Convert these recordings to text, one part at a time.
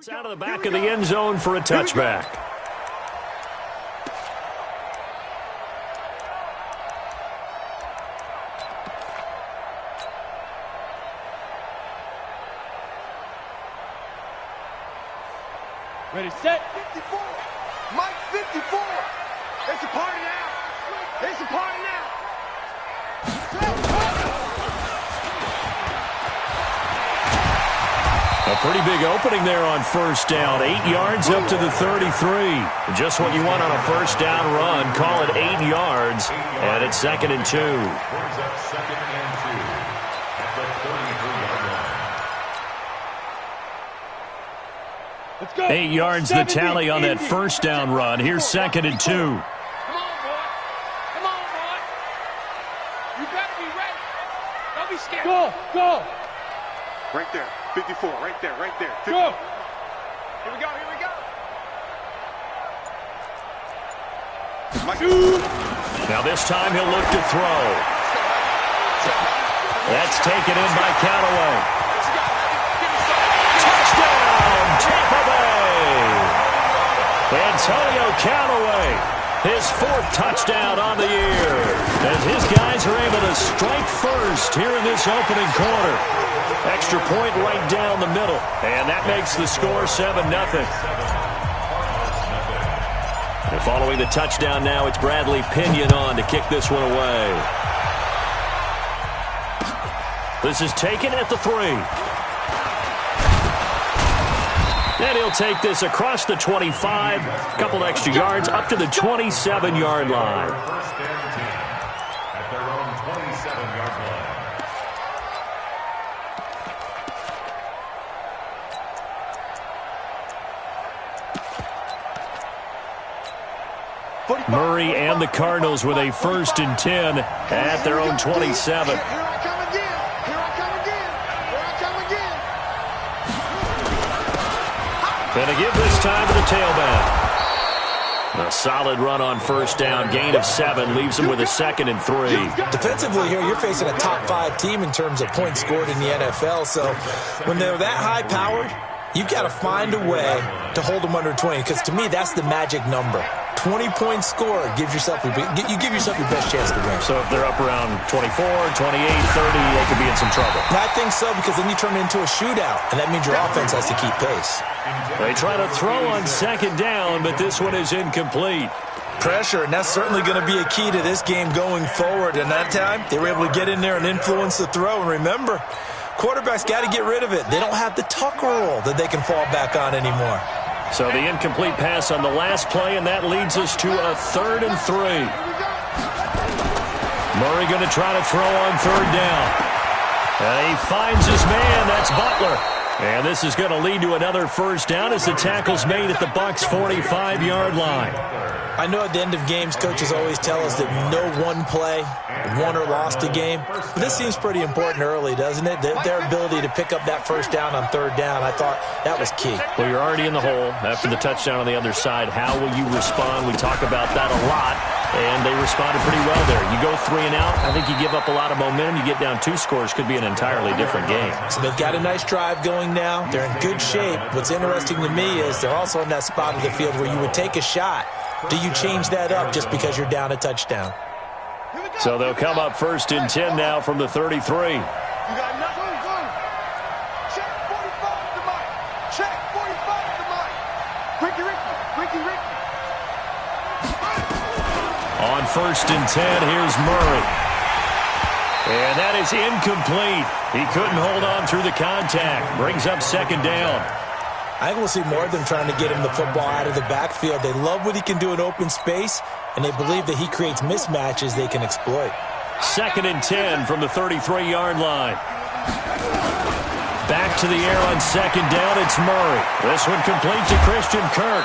It's out of the back of the end zone for a touchback. Ready, set. 54. Mike 54. It's a party now. It's a party now. A pretty big opening there on first down. 8 yards up to the 33. Just what you want on a first down run. Call it 8 yards. And it's 2nd and 2. Let's go. 8 yards the tally on that first down run. Here's 2nd and 2. Come on, boy. Come on, boy. You got to be ready. Don't be scared. Go. Right there. 54. Right there. 50. Go. Here we go. Now this time he'll look to throw. That's taken in by Callaway. Touchdown, Tampa Bay! Antonio Callaway, his 4th touchdown on the year. As his guys are able to strike first here in this opening quarter. Extra point right down the middle. And that makes the score 7-0. And following the touchdown now, it's Bradley Pinion on to kick this one away. This is taken at the 3. And he'll take this across the 25, a couple extra yards up to the 27-yard line. First and 10 at their own 27-yard line. Murray and the Cardinals with a 1st and 10 at their own 27. Here I come again. And to give this time to the tailback. A solid run on first down. Gain of 7 leaves them with a 2nd and 3. Defensively here, you're facing a top 5 team in terms of points scored in the NFL. So when they're that high-powered, you've got to find a way to hold them under 20. Because to me, that's the magic number. 20-point score gives yourself you give yourself your best chance to win. So if they're up around 24, 28, 30, they could be in some trouble. I think so, because then you turn it into a shootout, and that means your offense has to keep pace. They try to throw on 2nd down, but this one is incomplete. Pressure, and that's certainly going to be a key to this game going forward. And that time, they were able to get in there and influence the throw. And remember, quarterbacks got to get rid of it. They don't have the tuck roll that they can fall back on anymore. So the incomplete pass on the last play, and that leads us to a 3rd and 3. Murray going to try to throw on 3rd down. And he finds his man. That's Butler. And this is going to lead to another first down as the tackle's made at the Bucs' 45-yard line. I know at the end of games, coaches always tell us that no one play won or lost a game. But this seems pretty important early, doesn't it? Their ability to pick up that first down on 3rd down, I thought that was key. Well, you're already in the hole after the touchdown on the other side. How will you respond? We talk about that a lot, and they responded pretty well there. You go 3 and out, I think you give up a lot of momentum. You get down 2 scores, could be an entirely different game. So they've got a nice drive going now. They're in good shape. What's interesting to me is they're also in that spot of the field where you would take a shot. Do you change that up just because you're down a touchdown? So they'll come up 1st and 10 now from the 33. You got nothing. Check 45 to Mike. Check 45 to Mike. Ricky. On 1st and 10, here's Murray. And that is incomplete. He couldn't hold on through the contact. Brings up 2nd down. I think we'll see more of them trying to get him the football out of the backfield. They love what he can do in open space, and they believe that he creates mismatches they can exploit. 2nd and 10 from the 33-yard line. Back to the air on 2nd down, it's Murray. This one complete to Christian Kirk.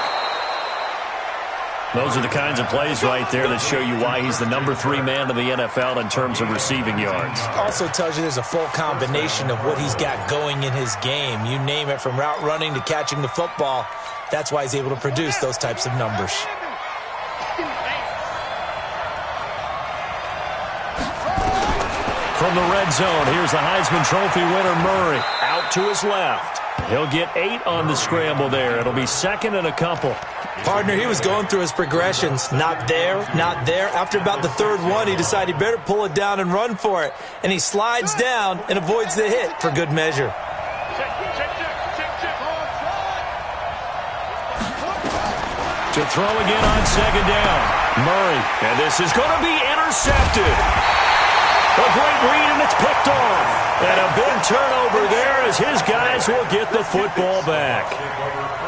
Those are the kinds of plays right there that show you why he's the number 3 man in the NFL in terms of receiving yards. Also tells you there's a full combination of what he's got going in his game. You name it, from route running to catching the football. That's why he's able to produce those types of numbers. From the red zone, here's the Heisman Trophy winner Murray. Out to his left. He'll get 8 on the scramble there. It'll be second and a couple. Partner, he was going through his progressions. Not there, not there. After about the third one, he decided he better pull it down and run for it. And he slides down and avoids the hit for good measure. To throw again on second down. Murray. And this is going to be intercepted. A great read, and it's picked off. And a big turnover there as his guys will get the football back.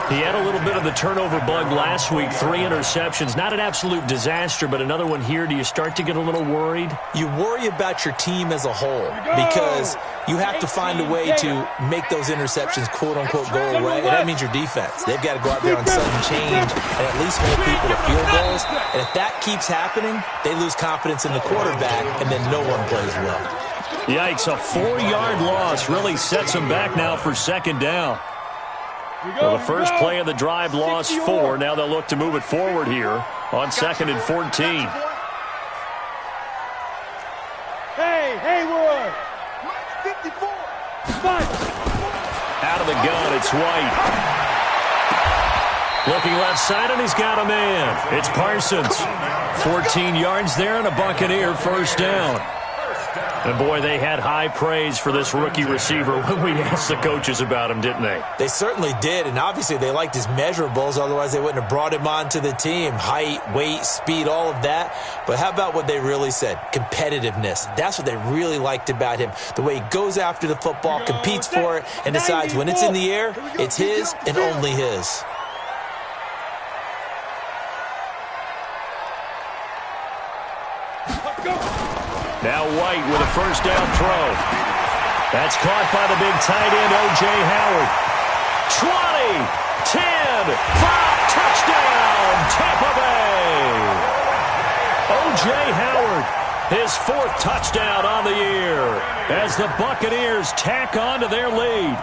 He had a little bit of the turnover bug last week. 3 interceptions. Not an absolute disaster, but another one here. Do you start to get a little worried? You worry about your team as a whole because you have to find a way to make those interceptions, quote-unquote, go away. And that means your defense. They've got to go out there on sudden change and at least hold people to field goals. And if that keeps happening, they lose confidence in the quarterback, and then no one plays well. Yikes, a 4-yard loss really sets them back now for second down. Well, the first play of the drive lost 4. Now they'll look to move it forward here on second and 14. Hey, Haywood! 54. Out of the gun, it's White. Looking left side, and he's got a man. It's Parsons. 14 yards there and a Buccaneer first down. And, boy, they had high praise for this rookie receiver when we asked the coaches about him, didn't they? They certainly did, and obviously they liked his measurables. Otherwise, they wouldn't have brought him onto the team. Height, weight, speed, all of that. But how about what they really said? Competitiveness. That's what they really liked about him. The way he goes after the football, competes for it, and decides when it's in the air, it's his and only his. Now White with a first down throw. That's caught by the big tight end, O.J. Howard. 20, 10, 5, touchdown, Tampa Bay. O.J. Howard, his 4th touchdown on the year as the Buccaneers tack on to their lead.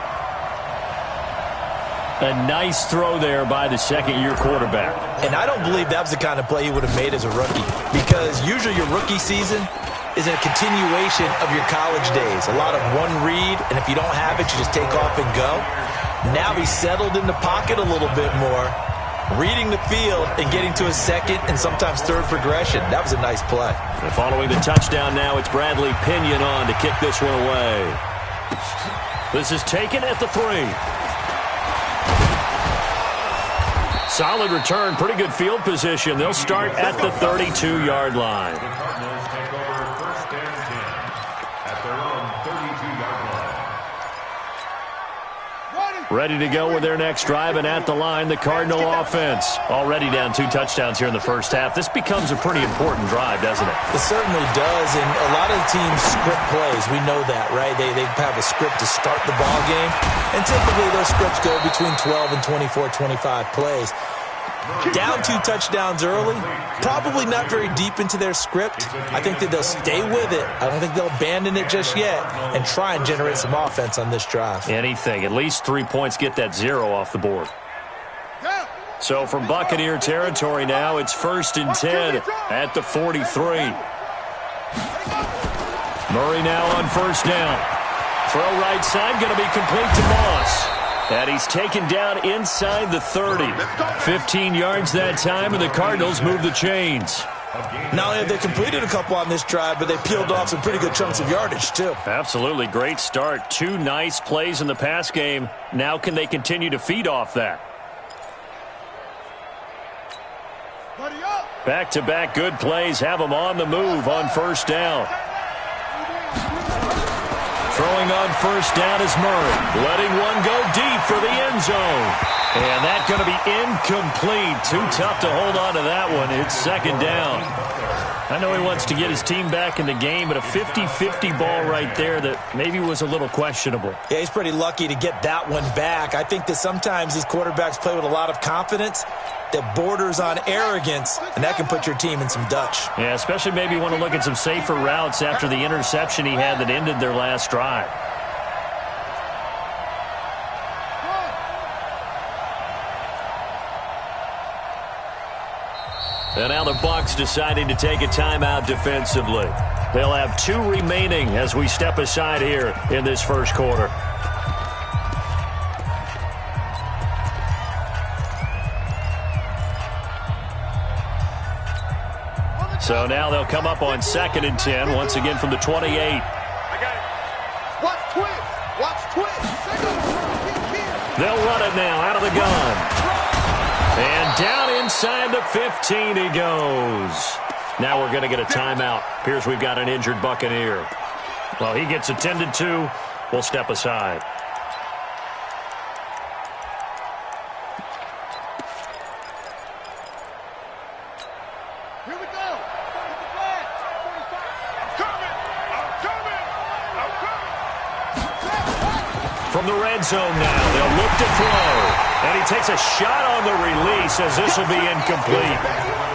A nice throw there by the second-year quarterback. And I don't believe that was the kind of play he would have made as a rookie, because usually your rookie season is a continuation of your college days. A lot of one read, and if you don't have it, you just take off and go. Now he's settled in the pocket a little bit more, reading the field and getting to his second and sometimes third progression. That was a nice play. And following the touchdown now, it's Bradley Pinion on to kick this one away. This is taken at the 3. Solid return, pretty good field position. They'll start at the 32-yard line. The Cardinals take over first and 10 at their own 32-yard line. Ready to go with their next drive, and at the line, the Cardinal offense. Already down 2 touchdowns here in the first half. This becomes a pretty important drive, doesn't it? It certainly does, and a lot of the teams script plays. We know that, right? They have a script to start the ball game, and typically those scripts go between 12 and 24, 25 plays. Down 2 touchdowns early, probably not very deep into their script. I think that they'll stay with it. I don't think they'll abandon it just yet and try and generate some offense on this drive. Anything. At least 3 points, get that 0 off the board. So from Buccaneer territory now, it's first and 10 at the 43. Murray now on first down. Throw right side, going to be complete to Moss. And he's taken down inside the 30. 15 yards that time, and the Cardinals move the chains. Not only have they completed a couple on this drive, but they peeled off some pretty good chunks of yardage, too. Absolutely. Great start. 2 nice plays in the pass game. Now can they continue to feed off that? Back-to-back good plays have them on the move on first down. Throwing on first down is Murray. Letting one go deep for the end zone. And that's going to be incomplete. Too tough to hold on to that one. It's second down. I know he wants to get his team back in the game, but a 50-50 ball right there that maybe was a little questionable. Yeah, he's pretty lucky to get that one back. I think that sometimes these quarterbacks play with a lot of confidence that borders on arrogance, and that can put your team in some Dutch. Yeah, especially maybe want to look at some safer routes after the interception he had that ended their last drive. And now the Bucs deciding to take a timeout defensively. They'll have 2 remaining as we step aside here in this first quarter. So now they'll come up on 2nd and 10, once again from the 28. I got it. Watch twist. Watch twist. They'll run it now out of the gun. And down inside the 15 he goes. Now we're going to get a timeout. Appears we've got an injured Buccaneer. Well, he gets attended to. We'll step aside. Here we go. From the red zone now, they'll look to throw. And he takes a shot on the release as this will be incomplete.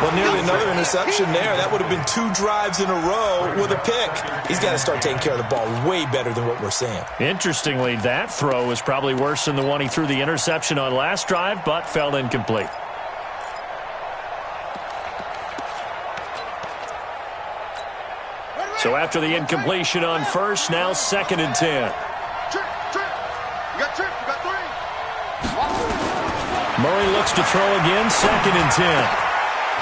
Well, nearly another interception there. That would have been 2 drives in a row with a pick. He's got to start taking care of the ball way better than what we're seeing. Interestingly, that throw was probably worse than the one he threw the interception on last drive, but fell incomplete. So after the incompletion on first, now 2nd and 10. You got tripped. You got 3. Murray looks to throw again, 2nd and 10.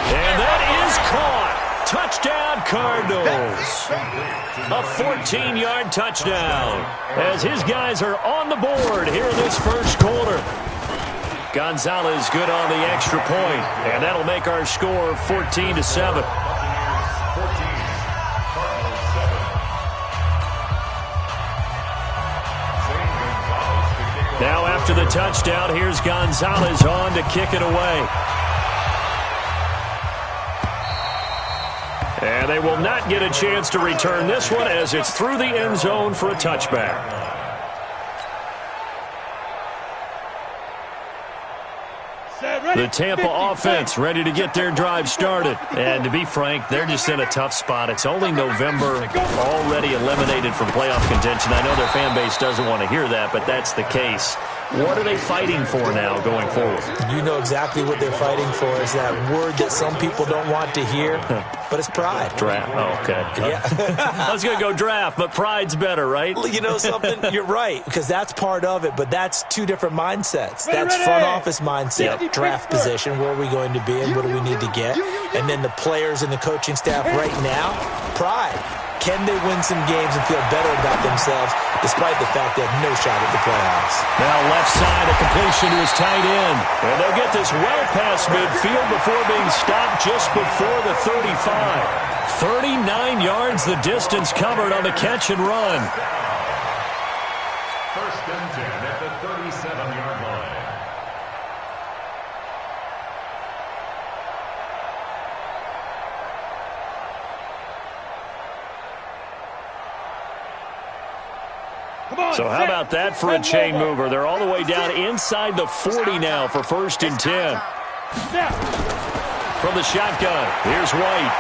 And that is caught. Touchdown, Cardinals. A 14-yard touchdown as his guys are on the board here in this first quarter. Gonzalez good on the extra point, and that'll make our score 14-7. Now after the touchdown, here's Gonzalez on to kick it away. And they will not get a chance to return this one as it's through the end zone for a touchback. The Tampa offense ready to get their drive started. And to be frank, they're just in a tough spot. It's only November, already eliminated from playoff contention. I know their fan base doesn't want to hear that, but that's the case. What are they fighting for now going forward? You know exactly what they're fighting for is that word that some people don't want to hear, but it's pride. Draft. Oh, okay. Yeah. I was going to go draft, but pride's better, right? You know something? You're right, because that's part of it, but that's 2 different mindsets. That's front office mindset, draft position, where are we going to be and what do we need to get? And then the players and the coaching staff right now, pride. Can they win some games and feel better about themselves despite the fact they have no shot at the playoffs? Now left side, a completion to his tight end. And they'll get this well past midfield before being stopped just before the 35. 39 yards the distance covered on the catch and run. First and 10 at the 37-yard line. So how about that for a chain mover? They're all the way down inside the 40 now for 1st and 10. From the shotgun, here's White.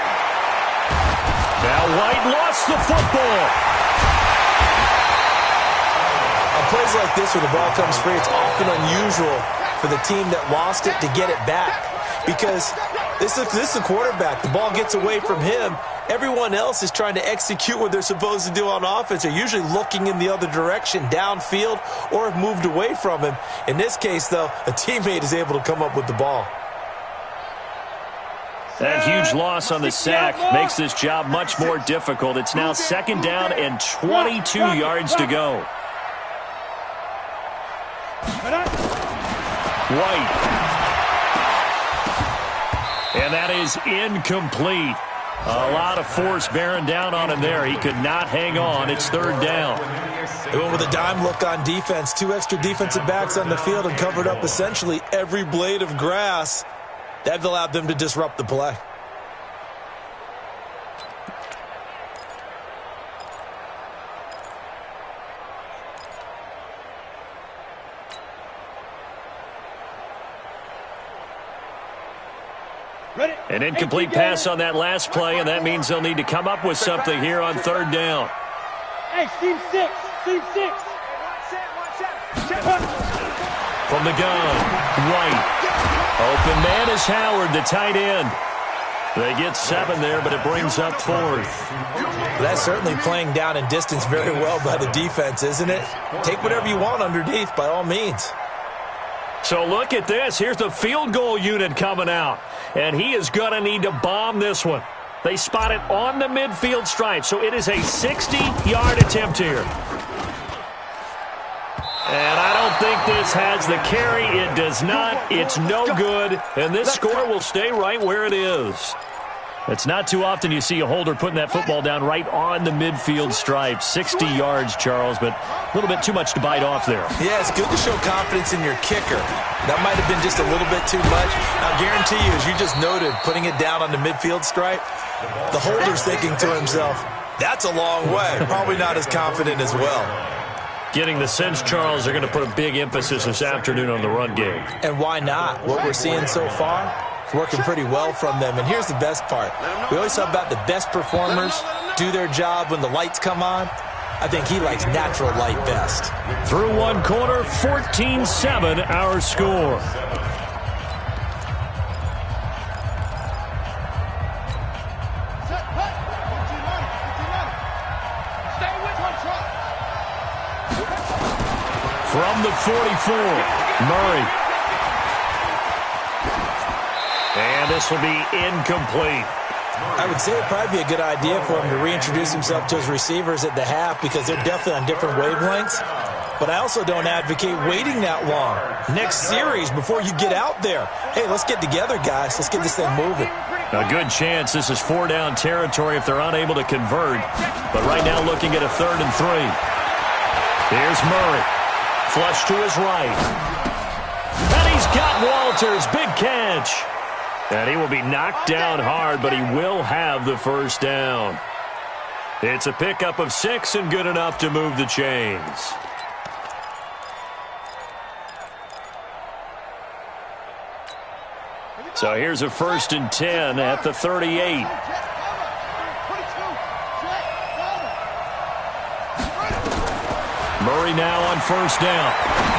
Now White lost the football. On plays like this where the ball comes free, it's often unusual for the team that lost it to get it back. Because this is the quarterback. The ball gets away from him. Everyone else is trying to execute what they're supposed to do on offense. They're usually looking in the other direction, downfield, or have moved away from him. In this case, though, a teammate is able to come up with the ball. That huge loss on the sack makes this job much more difficult. It's now 2nd down and 22 yards to go. White. And that is incomplete. A lot of force bearing down on him there. He could not hang on. It's 3rd down. They went with a dime look on defense. 2 extra defensive backs on the field and covered up essentially every blade of grass. That allowed them to disrupt the play. An incomplete pass on that last play, and that means they'll need to come up with something here on 3rd down. Hey, team 6. From the gun, White. Open man is Howard, the tight end. They get 7 there, but it brings up 4th. That's certainly playing down in distance very well by the defense, isn't it? Take whatever you want underneath, by all means. So look at this. Here's the field goal unit coming out. And he is going to need to bomb this one. They spot it on the midfield stripe, so it is a 60-yard attempt here. And I don't think this has the carry. It does not. It's no good. And this score will stay right where it is. It's not too often you see a holder putting that football down right on the midfield stripe. 60 yards, Charles, but a little bit too much to bite off there. Yeah, it's good to show confidence in your kicker. That might have been just a little bit too much. I guarantee you, as you just noted, putting it down on the midfield stripe, the holder's thinking to himself, that's a long way. Probably not as confident as well. Getting the sense, Charles, they're going to put a big emphasis this afternoon on the run game. And why not? What we're seeing so far, it's working pretty well from them. And here's the best part. We always talk about the best performers do their job when the lights come on. I think he likes natural light best. Through one quarter, 14-7 our score. From the 44, Murray. And this will be incomplete. I would say it'd probably be a good idea for him to reintroduce himself to his receivers at the half because they're definitely on different wavelengths. But I also don't advocate waiting that long. Next series before you get out there. Hey, let's get together, guys. Let's get this thing moving. A good chance this is 4-down territory if they're unable to convert. But right now looking at a 3rd and 3. Here's Murray. Flush to his right. And he's got Walters. Big catch. And he will be knocked down hard, but he will have the first down. It's a pickup of 6 and good enough to move the chains. So here's a 1st and 10 at the 38. Murray now on 1st down.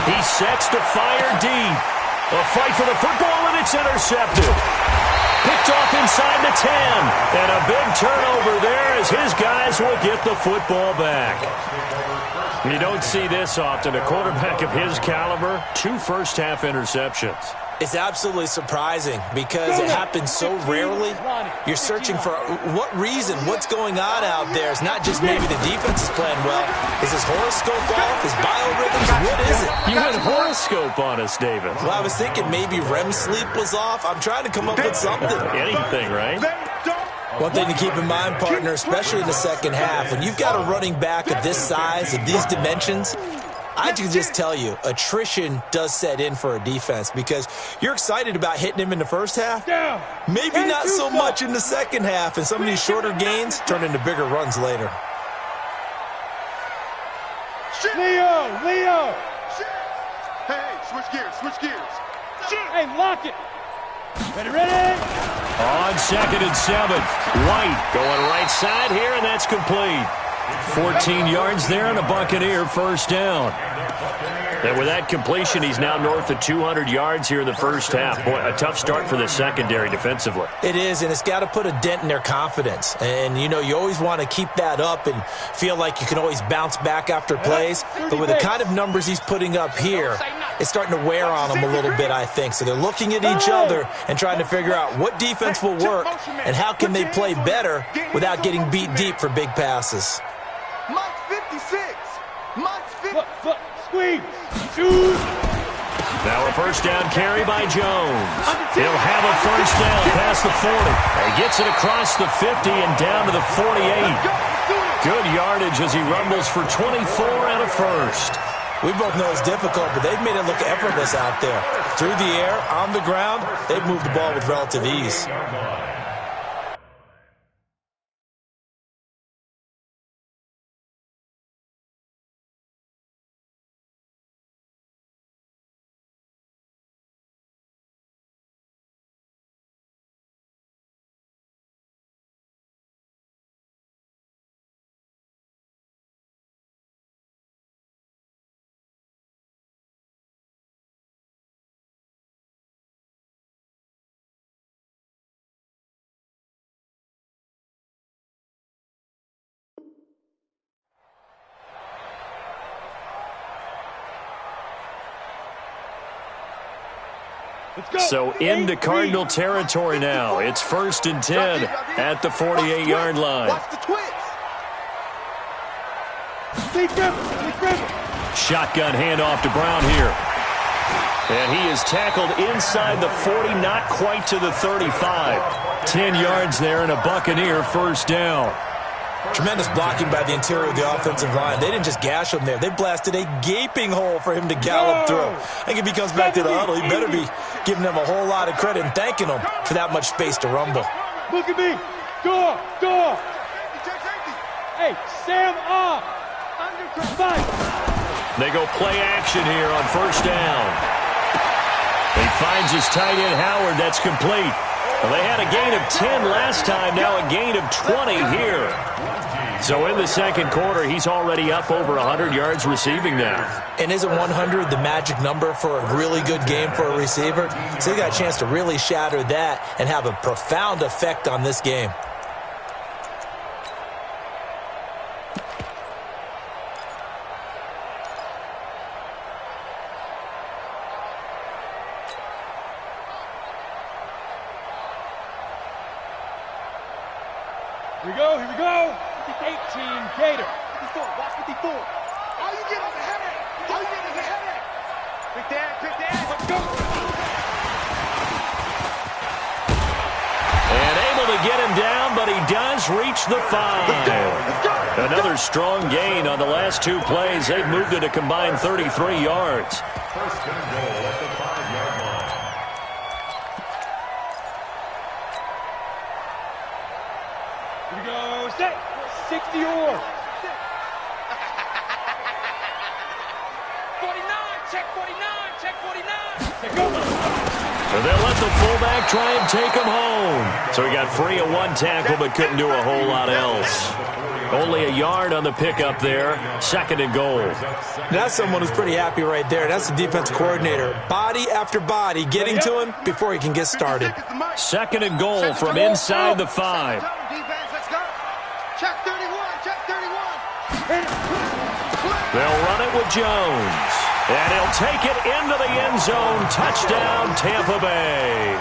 He sets to fire deep. A fight for the football, and it's intercepted. Picked off inside the 10. And a big turnover there as his guys will get the football back. You don't see this often. A quarterback of his caliber, 2 first-half interceptions. It's absolutely surprising because it happens so rarely. You're searching for what reason, what's going on out there. It's not just maybe the defense is playing well. Is his horoscope off? His biorhythms? What is it? You had horoscope on us, David. Well, I was thinking maybe REM sleep was off. I'm trying to come up with something. Anything, right? One thing to keep in mind, partner, especially in the second half, when you've got a running back of this size, of these dimensions, I can just tell you, attrition does set in for a defense because you're excited about hitting him in the first half. Maybe not so much in the second half, and some of these shorter gains turn into bigger runs later. Leo! Hey, switch gears. Hey, lock it. Ready? On 2nd and 7. White going right side here, and that's complete. 14 yards there and a Buccaneer first down. And with that completion, he's now north of 200 yards here in the first half. Boy, a tough start for the secondary defensively. It is, and it's got to put a dent in their confidence. And, you know, you always want to keep that up and feel like you can always bounce back after plays. But with the kind of numbers he's putting up here, it's starting to wear on them a little bit, I think. So they're looking at each other and trying to figure out what defense will work and how can they play better without getting beat deep for big passes. Mike's 56. Mike's 50. Squeeze. Shoot. Now a first down carry by Jones. He'll have a first down past the 40. He gets it across the 50 and down to the 48. Good yardage as he rumbles for 24 and a first. We both know it's difficult, but they've made it look effortless out there. Through the air, on the ground, they've moved the ball with relative ease. So into Cardinal territory now. It's 1st and 10 at the 48-yard line. Watch the twitch. Shotgun handoff to Brown here. And he is tackled inside the 40, not quite to the 35. 10 yards there and a Buccaneer first down. Tremendous blocking by the interior of the offensive line. They didn't just gash him there. They blasted a gaping hole for him to gallop through. I think if he comes back to the huddle, he better be giving them a whole lot of credit and thanking them for that much space to rumble. Look at me. Door. Hey, Sam off. They go play action here on first down. He finds his tight end Howard. That's complete. Well, they had a gain of 10 last time, now a gain of 20 here. So in the second quarter, he's already up over 100 yards receiving now. And isn't 100 the magic number for a really good game for a receiver? So they got a chance to really shatter that and have a profound effect on this game. Here we go. 18, Gator. 54, watch 54. All you get is a headache. Quick down. Let's go. And able to get him down, but he does reach the 5. Let's go. Another strong gain on the last two plays. They've moved it a combined 33 yards. First and goal at the 5-yard line. Here we go. Set. 60 or. 49, check 49. Set, go. So they'll let the fullback try and take him home. So he got free of one tackle but couldn't do a whole lot else. Only a yard on the pickup there. Second and goal. That's someone who's pretty happy right there. That's the defense coordinator. Body after body getting to him before he can get started. Second and goal from inside the 5. Defense, let's go. Check 31. They'll run it with Jones. And he'll take it into the end zone. Touchdown, Tampa Bay.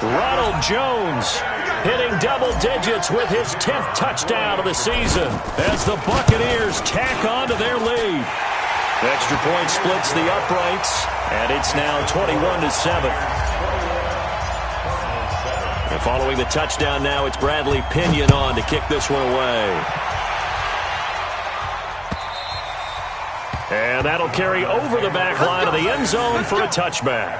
Ronald Jones hitting double digits with his 10th touchdown of the season as the Buccaneers tack on to their lead. Extra point splits the uprights, and it's now 21-7. And following the touchdown now, it's Bradley Pinion on to kick this one away. And that'll carry over the back line of the end zone for a touchback.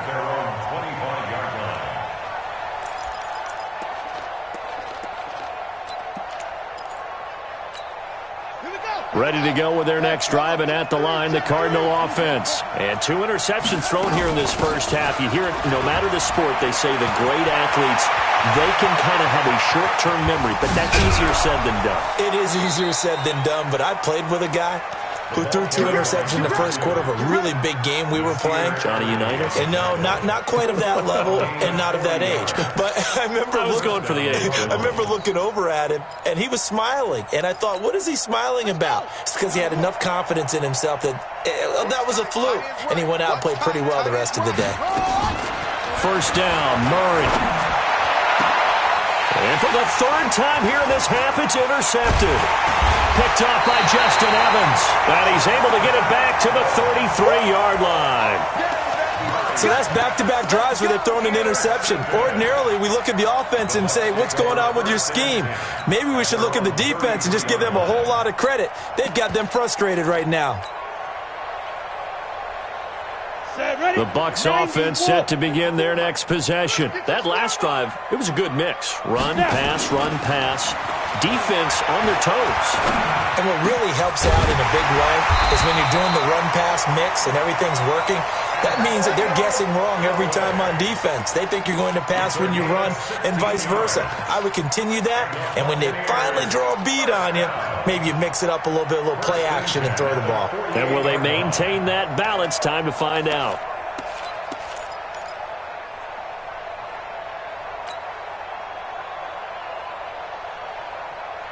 Ready to go with their next drive, and at the line, the Cardinal offense. And 2 interceptions thrown here in this first half. You hear it, no matter the sport, they say the great athletes, they can kind of have a short-term memory, but that's easier said than done. It is easier said than done, but I played with a guy who threw 2 interceptions in the first quarter of a really big game we were playing. Johnny Unitas? And no, not quite of that level and not of that age. But I was going for the age. I remember looking over at him, and he was smiling. And I thought, what is he smiling about? It's because he had enough confidence in himself that that was a fluke. And he went out and played pretty well the rest of the day. First down, Murray. And for the third time here in this half, it's intercepted. Picked off by Justin Evans. And he's able to get it back to the 33-yard line. So that's back-to-back drives where they're throwing an interception. Ordinarily, we look at the offense and say, what's going on with your scheme? Maybe we should look at the defense and just give them a whole lot of credit. They've got them frustrated right now. The Bucs offense set to begin their next possession. That last drive, it was a good mix. Run, pass. Defense on their toes. And what really helps out in a big way is when you're doing the run-pass mix and everything's working, that means that they're guessing wrong every time on defense. They think you're going to pass when you run and vice versa. I would continue that, and when they finally draw a beat on you, maybe you mix it up a little bit, a little play action and throw the ball. And will they maintain that balance? Time to find out.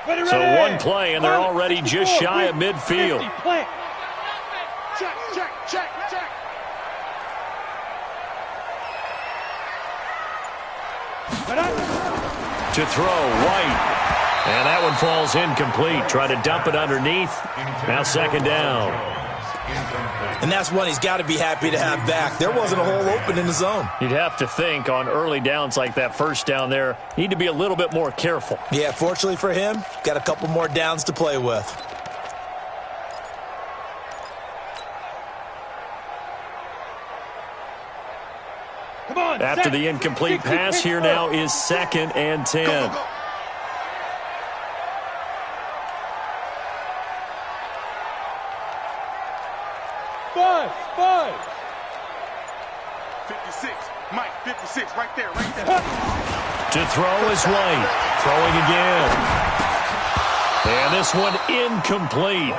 So one play, and they're already just shy of midfield. Check. to throw, White. And that one falls incomplete. Try to dump it underneath. Now second down. And that's one he's got to be happy to have back. There wasn't a hole open in the zone. You'd have to think on early downs like that first down there, need to be a little bit more careful. Yeah, fortunately for him, got a couple more downs to play with. Come on, After the incomplete pass, here now is 2nd and 10. Go, go, go. Five. 56. Mike, 56. Right there, right there. To throw is White. Throwing again. And this one incomplete.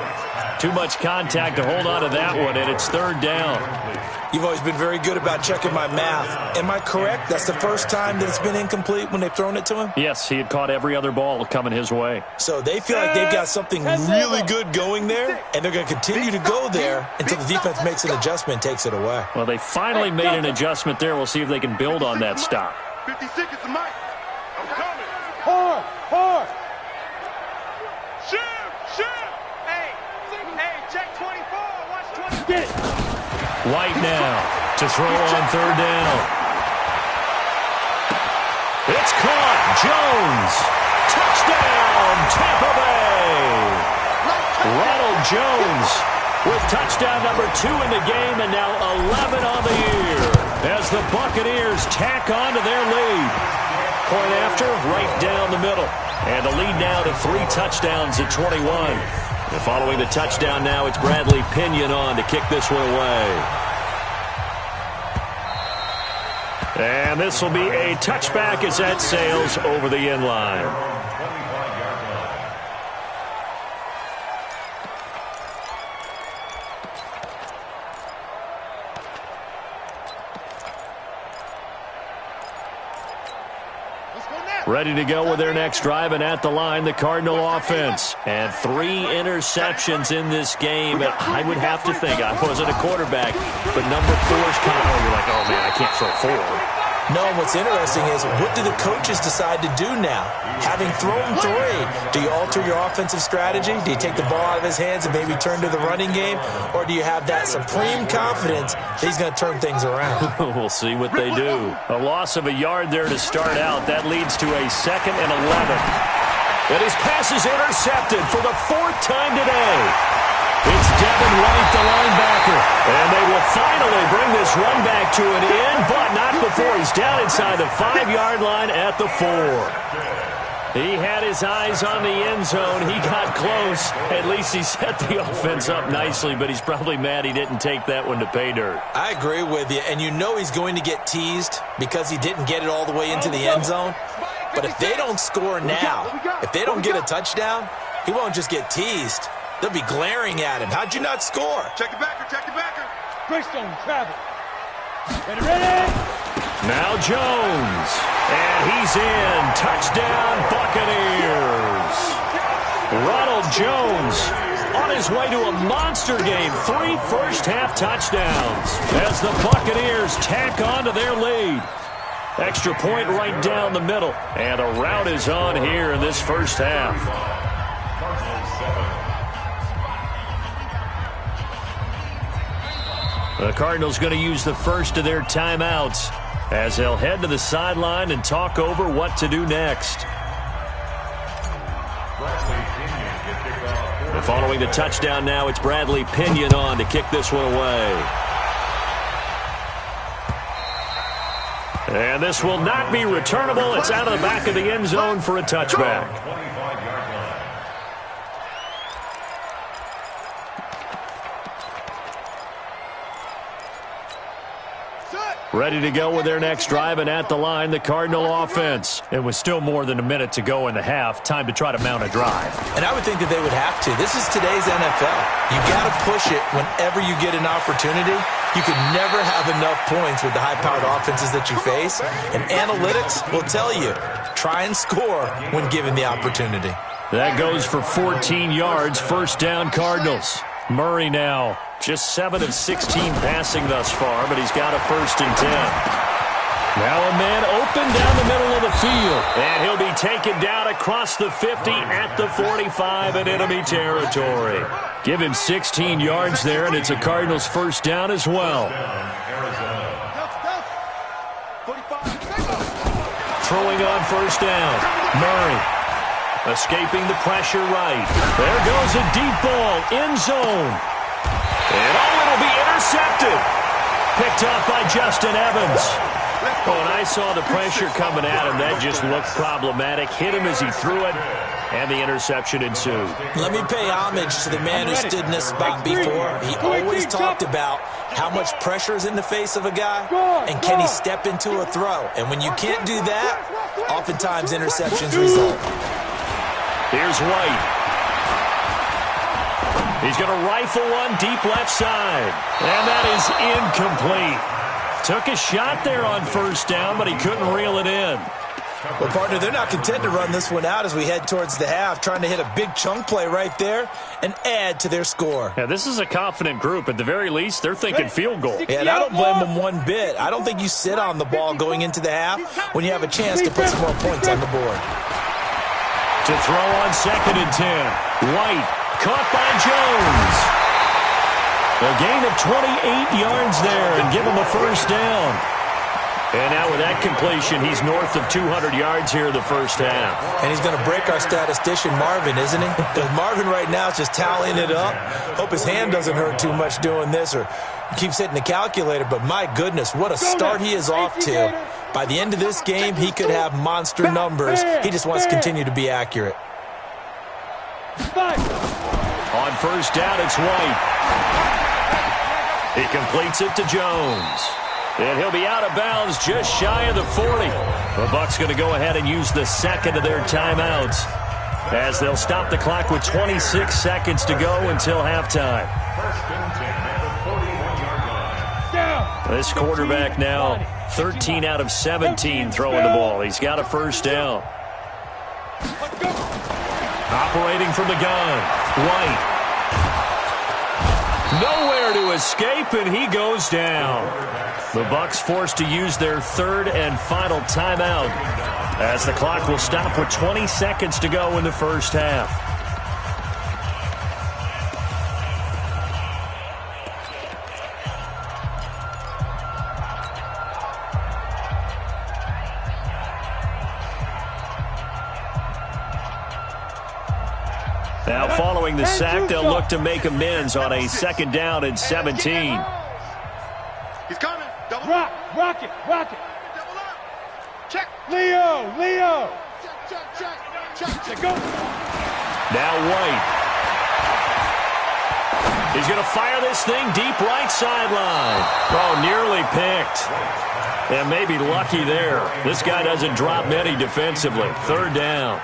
Too much contact to hold on to that one, and it's 3rd down. You've always been very good about checking my math. Am I correct? That's the first time that it's been incomplete when they've thrown it to him? Yes, he had caught every other ball coming his way. So they feel like they've got something really good going there, and they're going to continue to go there until the defense makes an adjustment and takes it away. Well, they finally made an adjustment there. We'll see if they can build on that stop. 56 is the Mike. I'm coming. Hard. Shoot. Hey, check 24. Watch 20. Get it. White now to throw on 3rd down. It's caught. Jones. Touchdown, Tampa Bay. Ronald Jones with touchdown number 2 in the game and now 11 on the year as the Buccaneers tack on to their lead. Point after, right down the middle. And the lead now to 3 touchdowns at 21. And following the touchdown now, it's Bradley Pinion on to kick this one away. And this will be a touchback as that sails over the end line. Ready to go with their next drive, and at the line, the Cardinal offense. And 3 interceptions in this game. And I would have to think, I wasn't a quarterback, but number 4 is kind of, you're like, oh man, I can't throw 4. No, what's interesting is, what do the coaches decide to do now? Having thrown 3, do you alter your offensive strategy? Do you take the ball out of his hands and maybe turn to the running game? Or do you have that supreme confidence that he's going to turn things around? We'll see what they do. A loss of a yard there to start out. That leads to a 2nd and 11. And his pass is intercepted for the 4th time today. It's Devin White, the linebacker. And they will finally bring this run back to an end, but not before he's down inside the 5-yard line at the 4. He had his eyes on the end zone. He got close. At least he set the offense up nicely, but he's probably mad he didn't take that one to pay dirt. I agree with you, and you know he's going to get teased because he didn't get it all the way into the end zone. But if they don't score now, if they don't get a touchdown, he won't just get teased. They'll be glaring at him. How'd you not score? Check the backer. Greystone, travel. Ready? Now Jones. And he's in. Touchdown, Buccaneers. Ronald Jones on his way to a monster game. 3 first-half touchdowns as the Buccaneers tack on to their lead. Extra point right down the middle. And the route is on here in this first half. The Cardinals going to use the first of their timeouts as they'll head to the sideline and talk over what to do next. And following the touchdown now, it's Bradley Pinion on to kick this one away. And this will not be returnable. It's out of the back of the end zone for a touchback. Ready to go with their next drive, and at the line, the Cardinal offense. It was still more than a minute to go in the half. Time to try to mount a drive. And I would think that they would have to. This is today's NFL. You got to push it whenever you get an opportunity. You could never have enough points with the high-powered offenses that you face. And analytics will tell you, try and score when given the opportunity. That goes for 14 yards. First down, Cardinals. Murray now. Just 7 of 16 passing thus far, but he's got a 1st and 10. Now a man open down the middle of the field. And he'll be taken down across the 50 at the 45 in enemy territory. Give him 16 yards there, and it's a Cardinals first down as well. Throwing on first down. Murray escaping the pressure right. There goes a deep ball, end zone. And it'll be intercepted. Picked off by Justin Evans. When I saw the pressure coming at him, that just looked problematic. Hit him as he threw it, and the interception ensued. Let me pay homage to the man who stood in this spot before. He always talked about how much pressure is in the face of a guy, and can he step into a throw. And when you can't do that, oftentimes interceptions result. Here's White. He's going to rifle one deep left side, and that is incomplete. Took a shot there on first down, but he couldn't reel it in. Well, partner, they're not content to run this one out as we head towards the half, trying to hit a big chunk play right there and add to their score. Yeah, this is a confident group. At the very least, they're thinking field goal. Yeah, and I don't blame them one bit. I don't think you sit on the ball going into the half when you have a chance to put some more points on the board. To throw on 2nd and 10. White caught by Jones. A gain of 28 yards there and give him a first down. And now with that completion, he's north of 200 yards here in the first half. And he's going to break our statistician, Marvin, isn't he? Because Marvin right now is just tallying it up. Hope his hand doesn't hurt too much doing this or keeps hitting the calculator. But my goodness, what a start he is off to. By the end of this game, he could have monster numbers. He just wants to continue to be accurate. On first down, it's White. He completes it to Jones. And he'll be out of bounds just shy of the 40. The Bucs going to go ahead and use the second of their timeouts as they'll stop the clock with 26 seconds to go until halftime. This quarterback now 13 out of 17 throwing the ball. He's got a first down. Operating from the gun, White. Nowhere to escape, and he goes down. The Bucs forced to use their third and final timeout as the clock will stop with 20 seconds to go in the first half. Now, following the sack, they'll look to make amends on a 2nd down and 17. He's coming. Double Rock it. double up. Check. Leo. Check. Go. Now White. He's going to fire this thing deep right sideline. Oh, nearly picked. And maybe lucky there. This guy doesn't drop many defensively. 3rd down.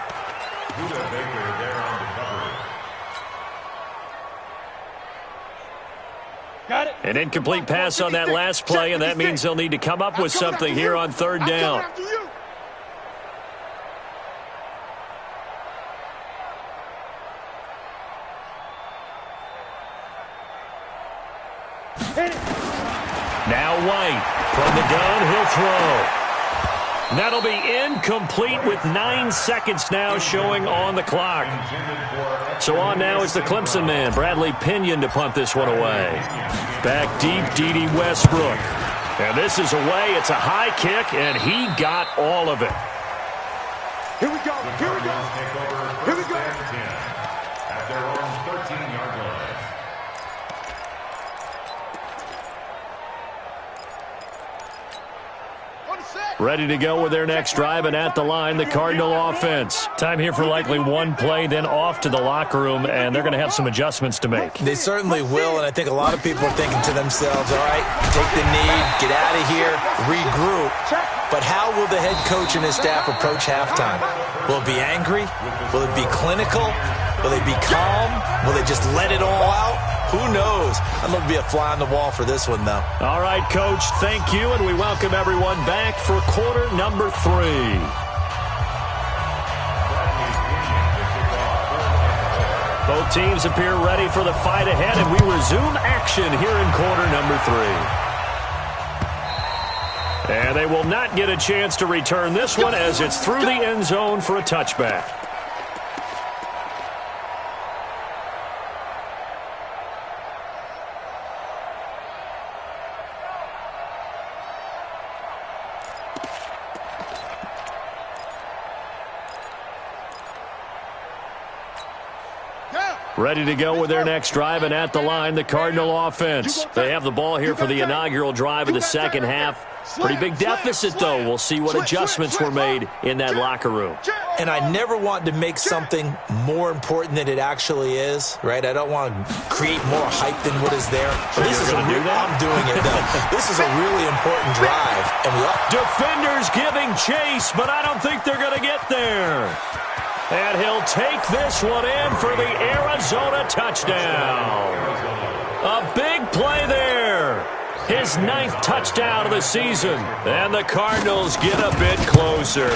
Got it. An incomplete pass on that last play, and that means they'll need to come up with something here on 3rd down. Now White from the gun, he'll throw. That'll be incomplete with 9 seconds now showing on the clock. So on now is the Clemson man, Bradley Pinion, to punt this one away. Back deep, D.D. Westbrook. And this is away. It's a high kick, and he got all of it. Here we go. At their own 13-yard line. Ready to go with their next drive, and at the line, the Cardinal offense. Time here for likely one play, then off to the locker room, and they're going to have some adjustments to make. They certainly will, and I think a lot of people are thinking to themselves, all right, take the knee, get out of here, regroup. But how will the head coach and his staff approach halftime? Will it be angry? Will it be clinical? Will they be calm? Will they just let it all out? Who knows? I'd love to be a fly on the wall for this one, though. All right, Coach, thank you, and we welcome everyone back for quarter number 3. Both teams appear ready for the fight ahead, and we resume action here in quarter number 3. And they will not get a chance to return this one as it's through the end zone for a touchback. Ready to go with their next drive, and at the line, the Cardinal offense. They have the ball here for the inaugural drive of the second half. Pretty big deficit, though. We'll see what adjustments were made in that locker room. And I never want to make something more important than it actually is, right? I don't want to create more hype than what is there. But this is I'm doing it, though. This is a really important drive. And Defenders giving chase, but I don't think they're going to get there. And he'll take this one in for the Arizona touchdown. A big play there. His 9th touchdown of the season. And the Cardinals get a bit closer.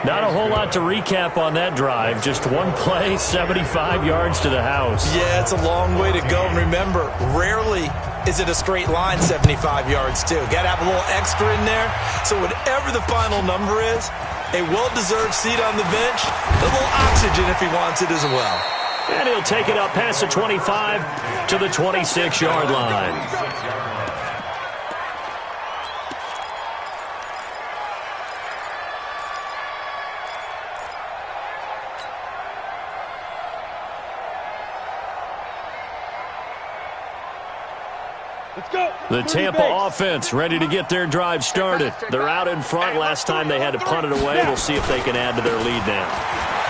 Not a whole lot to recap on that drive. Just one play, 75 yards to the house. Yeah, it's a long way to go. And remember, rarely is it a straight line 75 yards, too. Got to have a little extra in there. So whatever the final number is, a well-deserved seat on the bench, a little oxygen if he wants it as well. And he'll take it up past the 25 to the 26-yard line. The Tampa offense ready to get their drive started. They're out in front. Last time they had to punt it away. We'll see if they can add to their lead now.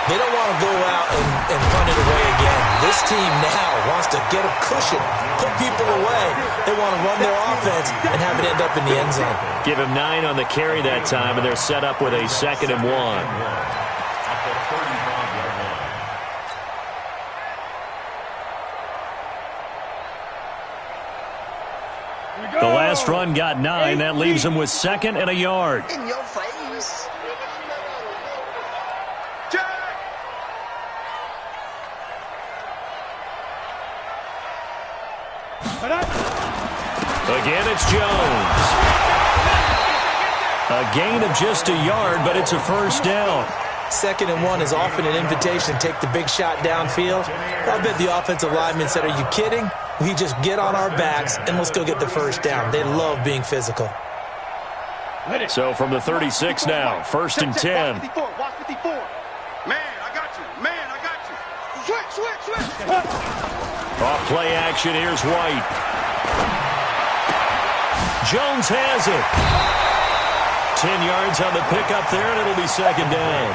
They don't want to go out and punt it away again. This team now wants to get a cushion, put people away. They want to run their offense and have it end up in the end zone. Give him 9 on the carry that time, and they're set up with a 2nd and 1. The last run got 9. That leaves him with 2nd and a yard. In your face. Again, it's Jones. A gain of just a yard, but it's a first down. 2nd and 1 is often an invitation to take the big shot downfield. I bet the offensive lineman said, "Are you kidding? We just get on our backs and let's go get the first down." They love being physical. So from the 36 now, 1st and 10. Man, I got you. Man, I got you. Switch. Off play action, here's White. Jones has it. 10 yards on the pickup there, and it'll be 2nd down.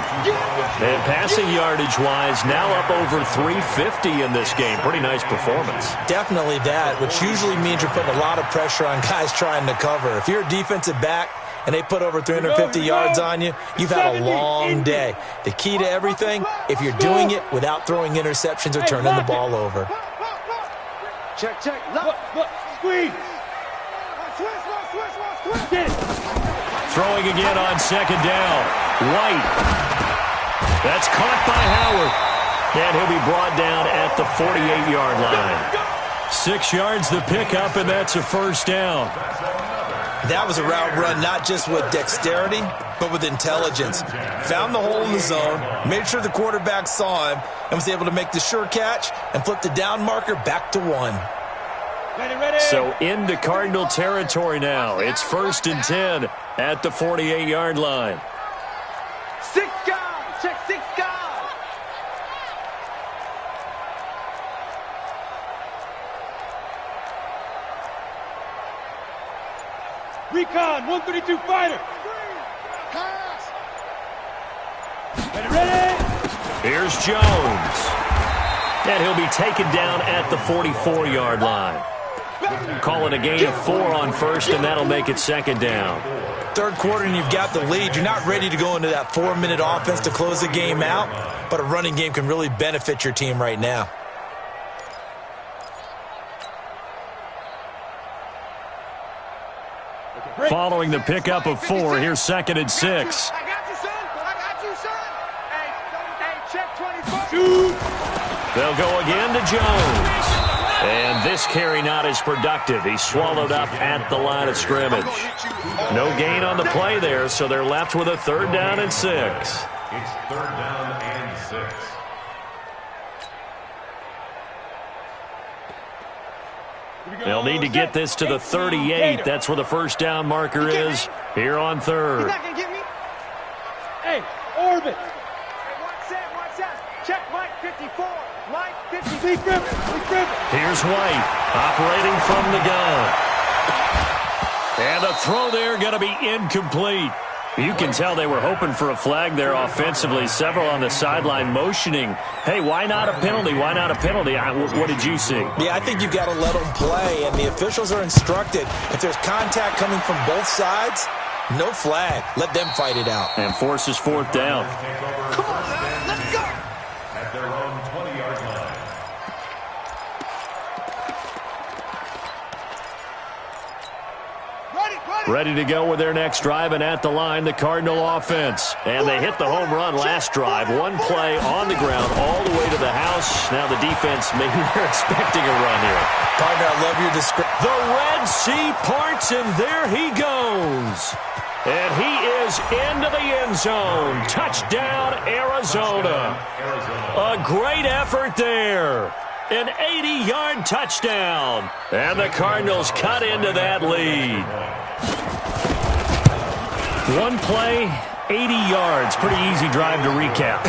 And passing yardage-wise, now up over 350 in this game. Pretty nice performance. Definitely that, which usually means you're putting a lot of pressure on guys trying to cover. If you're a defensive back and they put over 350 yards on you, you've had a long day. The key to everything, if you're doing it without throwing interceptions or turning the ball over. Check. Look. Squeeze. Get it. Throwing again on 2nd down. White. That's caught by Howard. And he'll be brought down at the 48-yard line. 6 yards the pickup, and that's a first down. That was a route run not just with dexterity, but with intelligence. Found the hole in the zone, made sure the quarterback saw him, and was able to make the sure catch and flip the down marker back to 1. Ready. So into Cardinal territory now. It's 1st and 10 at the 48-yard line. 6 guys. Check 6 guys. Recon, 132 fighter. Ready. Here's Jones. And he'll be taken down at the 44-yard line. Calling a gain of 4 on 1st, and that'll make it 2nd down. 3rd quarter and you've got the lead. You're not ready to go into that 4-minute offense to close the game out, but a running game can really benefit your team right now. Following the pickup of 4, here's 2nd and 6. I got you, son. Hey, check 24. They'll go again to Jones. And this carry not as productive. He swallowed up at the line of scrimmage. No gain on the play there, so they're left with a 3rd down and 6. It's 3rd down and 6. They'll need to get this to the 38. That's where the 1st down marker is here on 3rd. He's not going to get me. Hey, orbit. Hey, watch that. Check Mike 54. Mike 50. Big ribbon. Here's White operating from the gun. And the throw there going to be incomplete. You can tell they were hoping for a flag there offensively. Several on the sideline motioning, hey, why not a penalty? Why not a penalty? What did you see? Yeah, I think you've got to let them play, and the officials are instructed. If there's contact coming from both sides, no flag. Let them fight it out. And forces 4th down. Come on, man. Let's go. At their own 20-yard line. Ready to go with their next drive, and at the line, the Cardinal offense. And they hit the home run last drive. One play on the ground all the way to the house. Now the defense, maybe they're expecting a run here. Partner, I love your description. The Red Sea parts, and there he goes. And he is into the end zone. Touchdown, Arizona. A great effort there. An 80-yard touchdown. And the Cardinals cut into that lead. One play, 80 yards. Pretty easy drive to recap.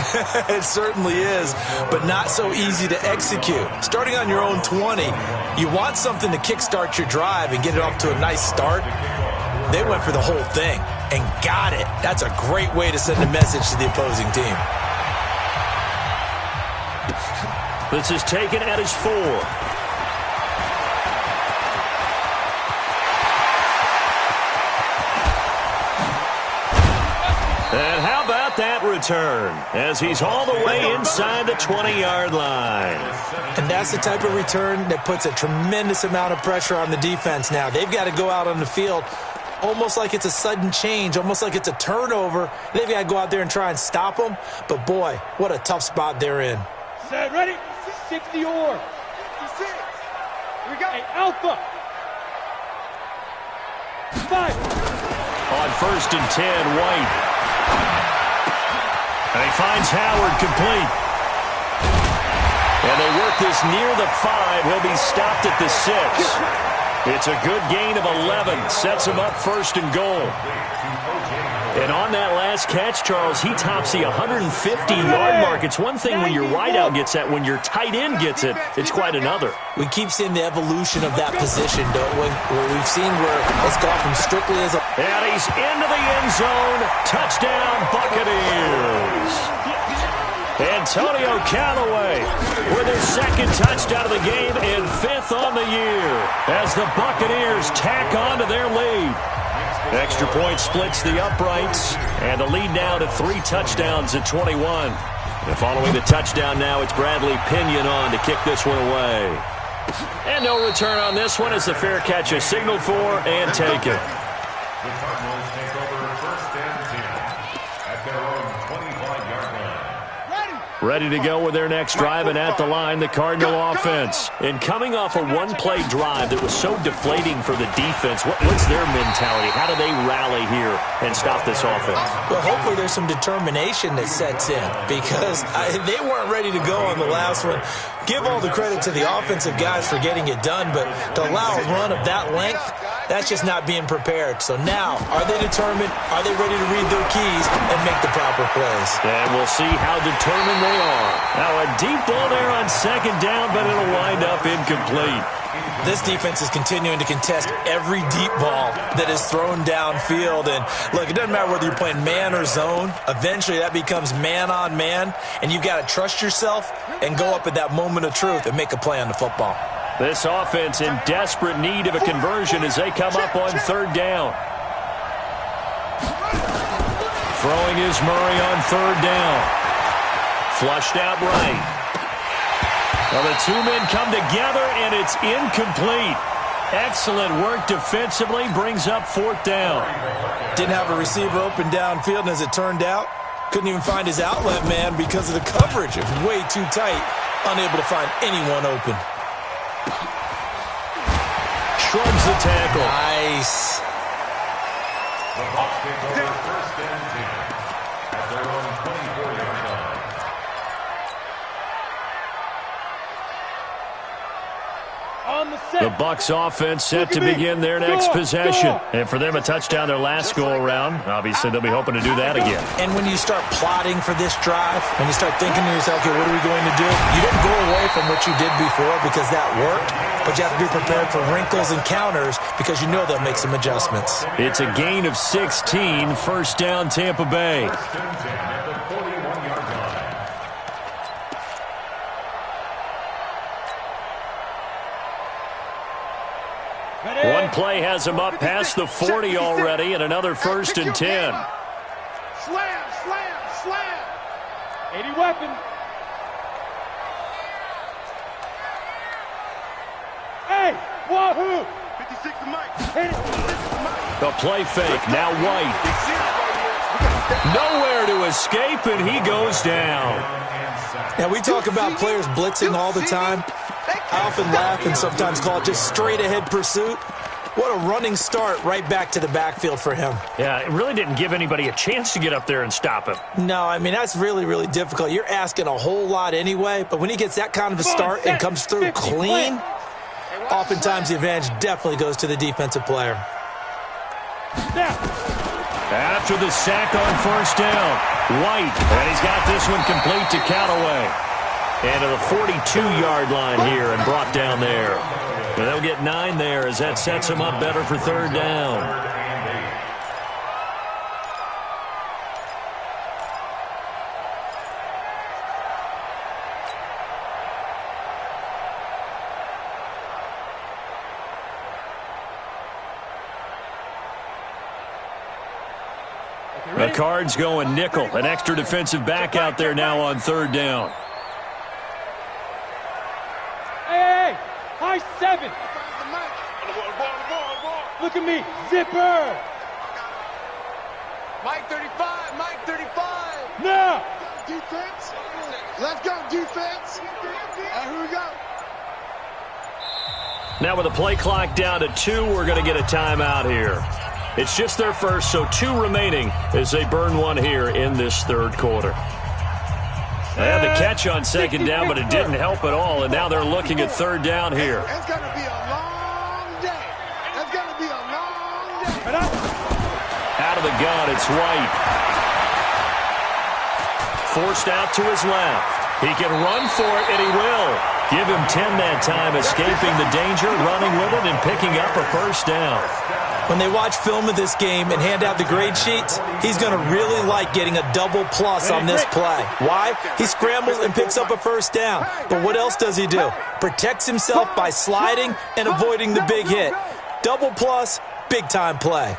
It certainly is, but not so easy to execute. Starting on your own 20, you want something to kickstart your drive and get it off to a nice start. They went for the whole thing and got it. That's a great way to send a message to the opposing team. This is taken at his 4. And how about that return as he's all the way inside the 20-yard line. And that's the type of return that puts a tremendous amount of pressure on the defense now. They've got to go out on the field almost like it's a sudden change, almost like it's a turnover. They've got to go out there and try and stop them. But, boy, what a tough spot they're in. Set, ready? 60 or 56. Here we go. Hey, Alpha. 5. On 1st and 10, White. And he finds Howard complete. And they work this near the 5. He'll be stopped at the 6. It's a good gain of 11. Sets him up 1st and goal. And on that last catch, Charles, he tops the 150-yard mark. It's one thing when your wideout gets that. When your tight end gets it, it's quite another. We keep seeing the evolution of that position, don't we? Where we've seen where it's gone from strictly as a... And he's into the end zone. Touchdown, Buccaneers. Antonio Callaway with his 2nd touchdown of the game and 5th on the year as the Buccaneers tack on to their lead. Extra point splits the uprights, and the lead now to 3 touchdowns at 21. And following the touchdown now, it's Bradley Pinion on to kick this one away. And no return on this one as the fair catch is signaled for and taken. The Cardinals take over 1st and 10 at their own 25-yard line. Ready to go with their next drive, and at the line, the Cardinal offense. And coming off a one-play drive that was so deflating for the defense, what's their mentality? How do they rally here and stop this offense? Well, hopefully there's some determination that sets in because they weren't ready to go on the last one. Give all the credit to the offensive guys for getting it done, but to allow a run of that length, that's just not being prepared. So now, are they determined? Are they ready to read their keys and make the proper plays? And we'll see how determined they are. Now a deep ball there on 2nd down, but it'll wind up incomplete. This defense is continuing to contest every deep ball that is thrown downfield. And look, it doesn't matter whether you're playing man or zone. Eventually that becomes man on man, and you've got to trust yourself and go up at that moment of truth and make a play on the football. This offense in desperate need of a conversion as they come up on 3rd down. Throwing is Murray on 3rd down. Flushed out right. Well, the 2 men come together, and it's incomplete. Excellent work defensively, brings up 4th down. Didn't have a receiver open downfield, and as it turned out, couldn't even find his outlet man because of the coverage. It was way too tight, unable to find anyone open. shrugs the tackle. Nice. The Bucs take over first and 10 at their own 24-yard line. The Bucs offense set to begin their next possession. And for them, a touchdown their last go-around. Obviously, they'll be hoping to do that again. And when you start plotting for this drive, when you start thinking to yourself, okay, what are we going to do? You didn't go away from what you did before because that worked, but you have to be prepared for wrinkles and counters because you know they'll make some adjustments. It's a gain of 16, first down Tampa Bay. First and 10 at the 41-yard line. One play has him up past the 40 already, and another first and 10. Slam, slam, slam. 80 weapon. Hey, wahoo! 56 to Mike. Hit it. A play fake, now White. Nowhere to escape, and he goes down. Now, we talk about players blitzing all the time. I often laugh and sometimes call it just straight-ahead pursuit. What a running start right back to the backfield for him. Yeah, it really didn't give anybody a chance to get up there and stop him. No, I mean, that's really, really difficult. You're asking a whole lot anyway, but when he gets that kind of a start and comes through clean, oftentimes the advantage definitely goes to the defensive player. After the sack on first down, White, and he's got this one complete to Callaway. And to the 42-yard line here and brought down there. And they'll get 9 there as that sets them up better for third down. The Cards going nickel. An extra defensive back out there now on third down. Hey, high 7. Look at me, zipper. Mike 35, Mike 35. Now. Defense. Let's go, defense. And here we go. Now with the play clock down to 2, we're going to get a timeout here. It's just their first, so 2 remaining as they burn one here in this third quarter. They had the catch on second down, but it didn't help at all, and now they're looking at third down here. It's going to be a long day. It's going to be a long day. Out of the gun, it's White. Forced out to his left. He can run for it, and he will. Give him 10 that time, escaping the danger, running with it, and picking up a first down. When they watch film of this game and hand out the grade sheets, he's going to really like getting a double plus on this play. Why? He scrambles and picks up a first down. But what else does he do? Protects himself by sliding and avoiding the big hit. Double plus, big-time play.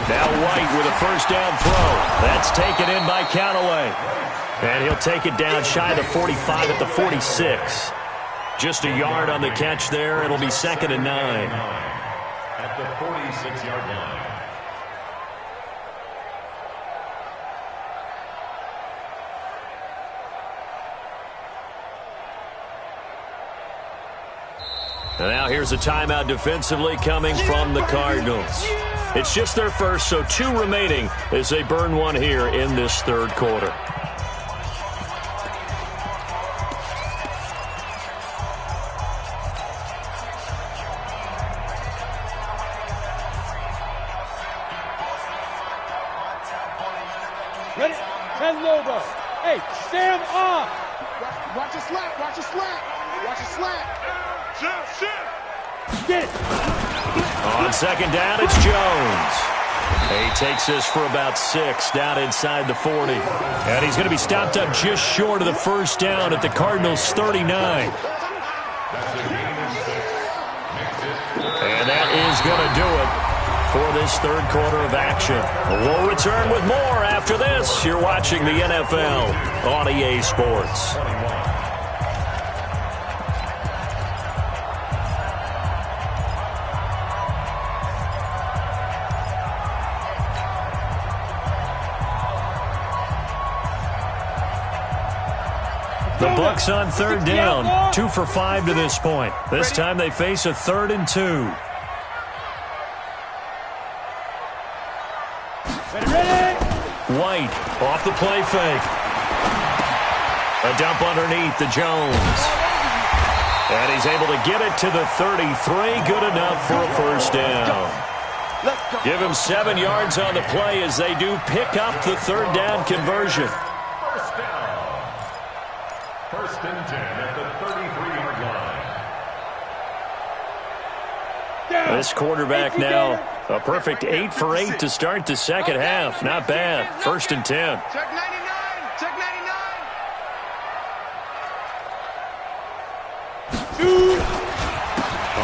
Now White with a first down throw. That's taken in by Callaway. And he'll take it down shy of the 45 at the 46. Just a yard on the catch there. It'll be 2nd and 9. At the 46-yard line. And now here's a timeout defensively coming from the Cardinals. It's just their first, so 2 remaining as they burn one here in this third quarter. Ready? 10 Lobo. Hey, Sam off. Watch a slant, watch a slant. Watch a slant. Get it. On second down, it's Jones. He takes this for about 6 down inside the 40. And he's going to be stopped up just short of the first down at the Cardinals' 39. And that is going to do it for this third quarter of action. We'll return with more after this. You're watching the NFL on EA Sports. The Bucs on third down, 2 for 5 to this point. This time they face a 3rd and 2. White off the play fake. A dump underneath to Jones. And he's able to get it to the 33. Good enough for a first down. Give him 7 yards on the play as they do pick up the 3rd down conversion. First down. First and 10 at the 33-yard line. This quarterback now, a perfect 8 for 8 to start the second half. Not bad. First and 10. Check 99. Check 99.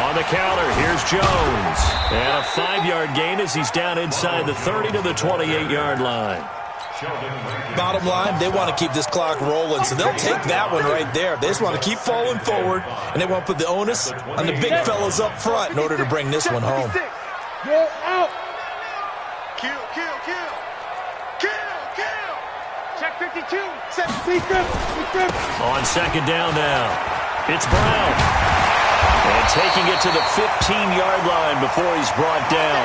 On the counter, here's Jones. And a 5-yard gain as he's down inside the 30 to the 28-yard line. Bottom line, they want to keep this clock rolling, so they'll take that one right there. They just want to keep falling forward, and they want to put the onus on the big fellas up front in order to bring this one home. You're out. Kill. Check 52. Set. Be grip. On second down now, it's Brown. And taking it to the 15-yard line before he's brought down.